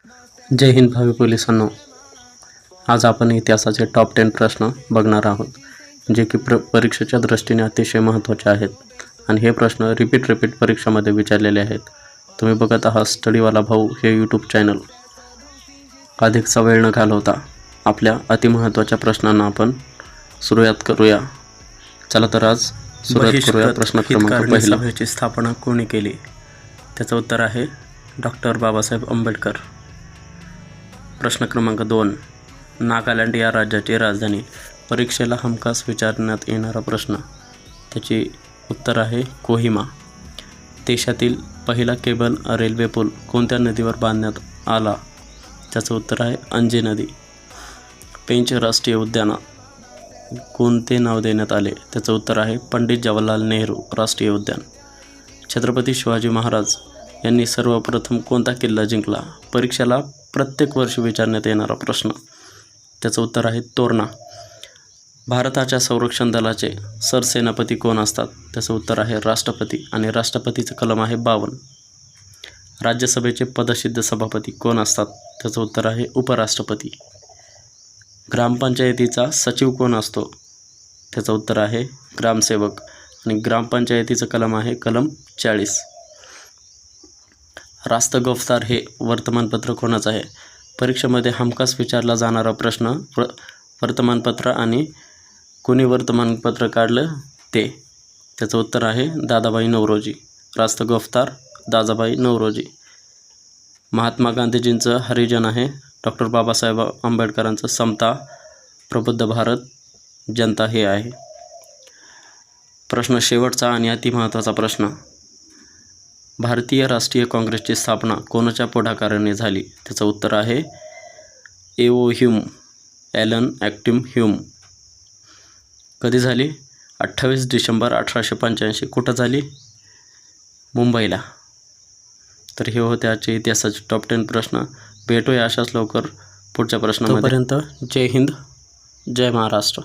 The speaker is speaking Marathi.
जय हिंद भावी पोलिसांनो. आज आपण इतिहासाचे टॉप 10 प्रश्न बघणार आहोत, जे की परीक्षेच्या दृष्टीने अतिशय महत्त्वाचे आहेत. आणि हे प्रश्न रिपीट परीक्षामध्ये विचारलेले आहेत. तुम्ही बघत आहात स्टडीवाला भाऊ हे यूट्यूब चॅनल. अधिकचा वेळ न घालवता आपल्या अतिमहत्त्वाच्या प्रश्नांना आपण सुरुवात करूया. चला तर आज सुरुवात करूया. प्रश्न क्रमांक पहिला. सभेची स्थापना कोणी केली? त्याचं उत्तर आहे डॉक्टर बाबासाहेब आंबेडकर. प्रश्न क्रमांक 2. नागालँड या राज्याची राजधानी. परीक्षेला हमखास विचारण्यात येणारा प्रश्न. त्याची उत्तर आहे कोहिमा. देशातील पहिला केबल रेल्वे पूल कोणत्या नदीवर बांधण्यात आला? त्याचं उत्तर आहे अंजे नदी. पेंच राष्ट्रीय उद्यानात कोणते नाव देण्यात आले? त्याचं उत्तर आहे पंडित जवाहरलाल नेहरू राष्ट्रीय उद्यान. छत्रपती शिवाजी महाराज यांनी सर्वप्रथम कोणता किल्ला जिंकला? परीक्षेला प्रत्येक वर्षी विचारण्यात येणारा प्रश्न. त्याचं उत्तर आहे तोरणा. भारताच्या संरक्षण दलाचे सरसेनापती कोण असतात? त्याचं उत्तर आहे राष्ट्रपती आणि राष्ट्रपतीचं कलम आहे 52. राज्यसभेचे पदसिद्ध सभापती कोण असतात? त्याचं उत्तर आहे उपराष्ट्रपती. ग्रामपंचायतीचा सचिव कोण असतो? त्याचं उत्तर आहे ग्रामसेवक आणि ग्रामपंचायतीचं कलम आहे कलम 40. रास्त गफ्तार हे वर्तमानपत्र कोणाचं आहे? परीक्षेमध्ये हमखास विचारला जाणारा प्रश्न. वर्तमानपत्र आणि कोणी वर्तमानपत्र काढलं ते. त्याचं उत्तर आहे दादाभाई नौरोजी. रास्त गफ्तार दादाभाई नौरोजी. महात्मा गांधीजींचं हरिजन आहे. डॉक्टर बाबासाहेब आंबेडकरांचं समता, प्रबुद्ध भारत, जनता हे आहे. प्रश्न शेवटचा आणि अतिमहत्त्वाचा प्रश्न. भारतीय राष्ट्रीय काँग्रेसची स्थापना कोणाच्या पुढाकाराने झाली? त्याचं उत्तर आहे एओ ह्यूम, ॲलन ॲक्टिम ह्यूम. कधी झाली? 28 डिसेंबर 1885. कुठं झाली? मुंबईला. तर हे होते आजचे इतिहासाचे टॉप 10 प्रश्न. भेटूया अशाच लवकर पुढच्या प्रश्नामध्ये. तोपर्यंत जय हिंद, जय महाराष्ट्र.